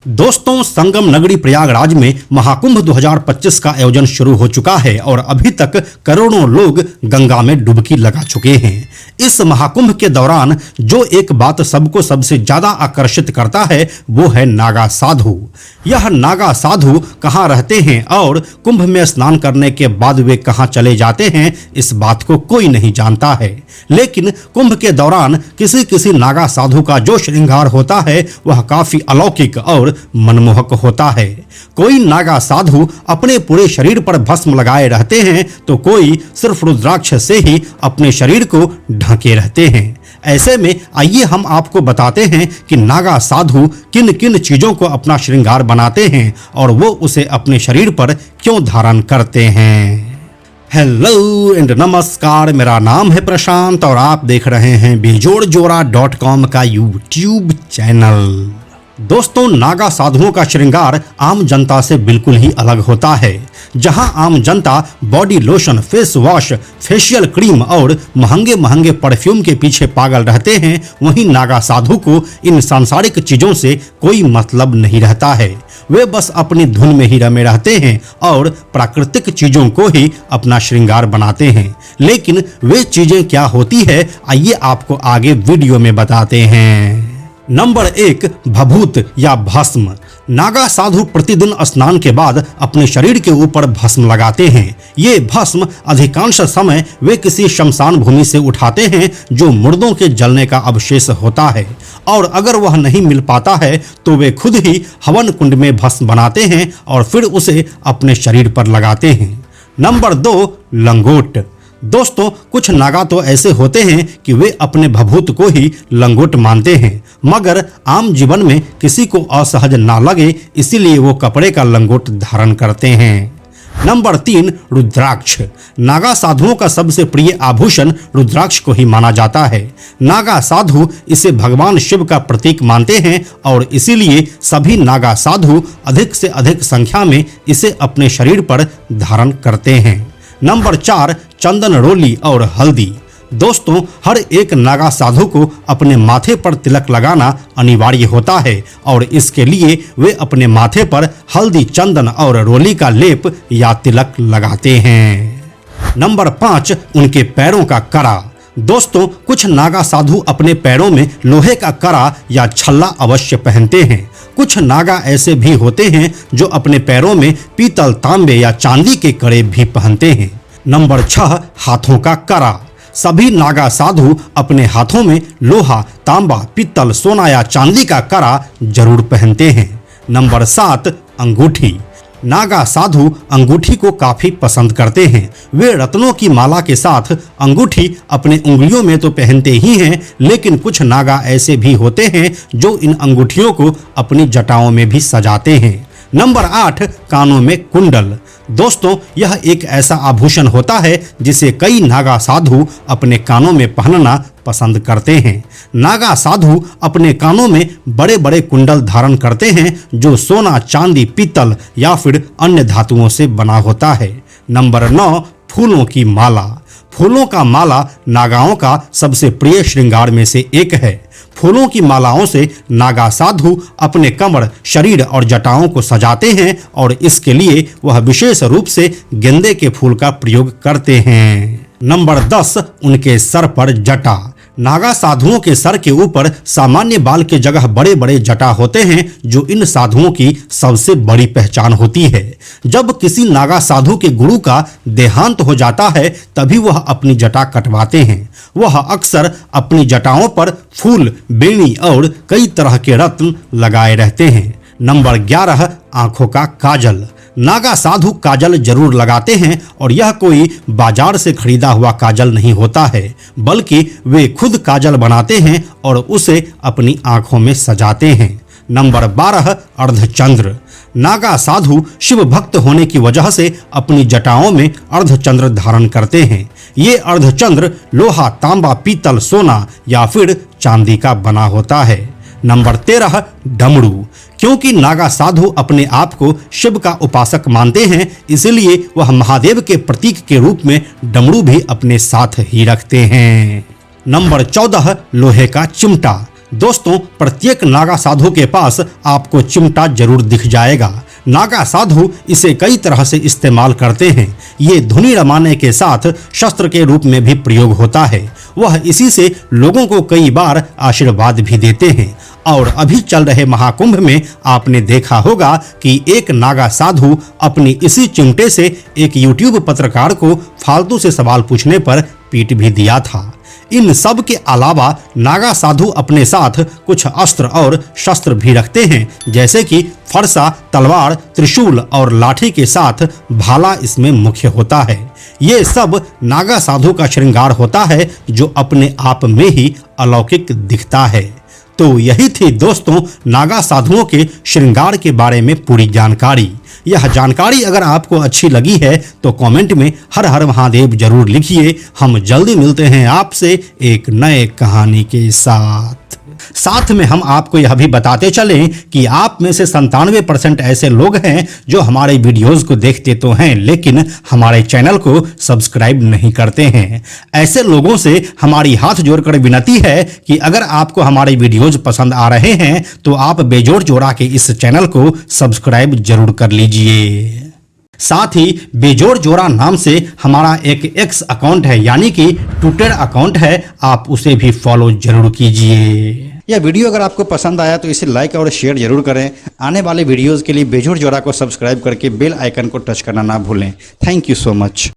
दोस्तों, संगम नगरी प्रयागराज में महाकुंभ 2025 का आयोजन शुरू हो चुका है और अभी तक करोड़ों लोग गंगा में डुबकी लगा चुके हैं। इस महाकुंभ के दौरान जो एक बात सबको सबसे ज्यादा आकर्षित करता है वो है नागा साधु। यह नागा साधु कहाँ रहते हैं और कुंभ में स्नान करने के बाद वे कहाँ चले जाते हैं, इस बात को कोई नहीं जानता है। लेकिन कुंभ के दौरान किसी किसी नागा साधु का जो श्रृंगार होता है वह काफी अलौकिक और मनमोहक होता है। कोई नागा साधु अपने पूरे शरीर पर भस्म लगाए रहते हैं तो कोई सिर्फ रुद्राक्ष से ही अपने शरीर को ढके रहते हैं। ऐसे में आइए हम आपको बताते हैं कि नागा साधु किन किन चीजों को अपना श्रृंगार बनाते हैं और वो उसे अपने शरीर पर क्यों धारण करते हैं। हेलो एंड नमस्कार, मेरा नाम है प्रशांत और आप देख रहे हैं बेजोड़जोड़ा.com का यूट्यूब चैनल। दोस्तों, नागा साधुओं का श्रृंगार आम जनता से बिल्कुल ही अलग होता है। जहां आम जनता body lotion, face wash, facial cream और महंगे महंगे परफ्यूम के पीछे पागल रहते हैं, वहीं नागा साधु को इन सांसारिक चीजों से कोई मतलब नहीं रहता है। वे बस अपनी धुन में ही रमे रहते हैं और प्राकृतिक चीजों को ही अपना श्रृंगार बनाते हैं। लेकिन वे चीजें क्या होती है, आइए आपको आगे वीडियो में बताते हैं। नंबर 1, भभूत या भस्म। नागा साधु प्रतिदिन स्नान के बाद अपने शरीर के ऊपर भस्म लगाते हैं। ये भस्म अधिकांश समय वे किसी शमशान भूमि से उठाते हैं जो मुर्दों के जलने का अवशेष होता है, और अगर वह नहीं मिल पाता है तो वे खुद ही हवन कुंड में भस्म बनाते हैं और फिर उसे अपने शरीर पर लगाते हैं। नंबर 2, लंगोट। दोस्तों, कुछ नागा तो ऐसे होते हैं कि वे अपने भभूत को ही लंगोट मानते हैं, मगर आम जीवन में किसी को असहज ना लगे इसीलिए वो कपड़े का लंगोट धारण करते हैं। नंबर 3, रुद्राक्ष। नागा साधुओं का सबसे प्रिय आभूषण रुद्राक्ष को ही माना जाता है। नागा साधु इसे भगवान शिव का प्रतीक मानते हैं और इसीलिए सभी नागा साधु अधिक से अधिक संख्या में इसे अपने शरीर पर धारण करते हैं। नंबर 4, चंदन, रोली और हल्दी। दोस्तों, हर एक नागा साधु को अपने माथे पर तिलक लगाना अनिवार्य होता है और इसके लिए वे अपने माथे पर हल्दी, चंदन और रोली का लेप या तिलक लगाते हैं। नंबर 5, उनके पैरों का कड़ा। दोस्तों, कुछ नागा साधु अपने पैरों में लोहे का कड़ा या छल्ला अवश्य पहनते हैं। कुछ नागा ऐसे भी होते हैं जो अपने पैरों में पीतल, तांबे या चांदी के कड़े भी पहनते हैं। नंबर 6, हाथों का कड़ा। सभी नागा साधु अपने हाथों में लोहा, तांबा, पीतल, सोना या चांदी का कड़ा जरूर पहनते हैं। नंबर 7, अंगूठी। नागा साधु अंगूठी को काफी पसंद करते हैं। वे रत्नों की माला के साथ अंगूठी अपने उंगलियों में तो पहनते ही हैं, लेकिन कुछ नागा ऐसे भी होते हैं जो इन अंगूठियों को अपनी जटाओं में भी सजाते हैं। नंबर 8, कानों में कुंडल। दोस्तों, यह एक ऐसा आभूषण होता है जिसे कई नागा साधु अपने कानों में पहनना पसंद करते हैं। नागा साधु अपने कानों में बड़े बड़े कुंडल धारण करते हैं जो सोना, चांदी, पीतल या फिर अन्य धातुओं से बना होता है। नंबर 9, फूलों की माला। फूलों का माला नागाओं का सबसे प्रिय श्रृंगार में से एक है। फूलों की मालाओं से नागा साधु अपने कमर, शरीर और जटाओं को सजाते हैं और इसके लिए वह विशेष रूप से गेंदे के फूल का प्रयोग करते हैं। नंबर 10, उनके सर पर जटा। नागा साधुओं के सर के ऊपर सामान्य बाल के जगह बड़े बड़े जटा होते हैं जो इन साधुओं की सबसे बड़ी पहचान होती है। जब किसी नागा साधु के गुरु का देहांत हो जाता है तभी वह अपनी जटा कटवाते हैं। वह अक्सर अपनी जटाओं पर फूल, बेणी और कई तरह के रत्न लगाए रहते हैं। नंबर 11, आंखों का काजल। नागा साधु काजल जरूर लगाते हैं और यह कोई बाजार से खरीदा हुआ काजल नहीं होता है, बल्कि वे खुद काजल बनाते हैं और उसे अपनी आंखों में सजाते हैं। नंबर 12, अर्धचंद्र। नागा साधु शिव भक्त होने की वजह से अपनी जटाओं में अर्धचंद्र धारण करते हैं। ये अर्धचंद्र लोहा, तांबा, पीतल, सोना या फिर चांदी का बना होता है। नंबर 13, डमरू। क्योंकि नागा साधु अपने आप को शिव का उपासक मानते हैं, इसलिए वह महादेव के प्रतीक के रूप में डमरू भी अपने साथ ही रखते हैं। नंबर 14, लोहे का चिमटा। दोस्तों, प्रत्येक नागा साधु के पास आपको चिमटा जरूर दिख जाएगा। नागा साधु इसे कई तरह से इस्तेमाल करते हैं। ये धुनी रमाने के साथ शस्त्र के रूप में भी प्रयोग होता है। वह इसी से लोगों को कई बार आशीर्वाद भी देते हैं। और अभी चल रहे महाकुंभ में आपने देखा होगा कि एक नागा साधु अपनी इसी चिमटे से एक यूट्यूब पत्रकार को फालतू से सवाल पूछने पर पीट भी दिया था। इन सब के अलावा नागा साधु अपने साथ कुछ अस्त्र और शस्त्र भी रखते हैं, जैसे कि फरसा, तलवार, त्रिशूल और लाठी के साथ भाला इसमें मुख्य होता है। ये सब नागा साधु का श्रृंगार होता है, जो अपने आप में ही अलौकिक दिखता है। तो यही थी दोस्तों नागा साधुओं के श्रृंगार के बारे में पूरी जानकारी। यह जानकारी अगर आपको अच्छी लगी है तो कमेंट में हर हर महादेव जरूर लिखिए। हम जल्दी मिलते हैं आपसे एक नए कहानी के साथ में हम आपको यह भी बताते चलें कि आप में से 97% ऐसे लोग हैं जो हमारे वीडियोस को देखते तो हैं, लेकिन हमारे चैनल को सब्सक्राइब नहीं करते हैं। ऐसे लोगों से हमारी हाथ जोड़कर विनती है कि अगर आपको हमारे वीडियोस पसंद आ रहे हैं तो आप बेजोड़ जोड़ा के इस चैनल को सब्सक्राइब जरूर कर लीजिए। साथ ही बेजोड़ जोड़ा नाम से हमारा एक एक्स अकाउंट है, यानी कि ट्विटर अकाउंट है, आप उसे भी फॉलो जरूर कीजिए। यह वीडियो अगर आपको पसंद आया तो इसे लाइक और शेयर जरूर करें। आने वाले वीडियोस के लिए बेजोड़ जोड़ा को सब्सक्राइब करके बेल आइकन को टच करना ना भूलें। Thank you so much.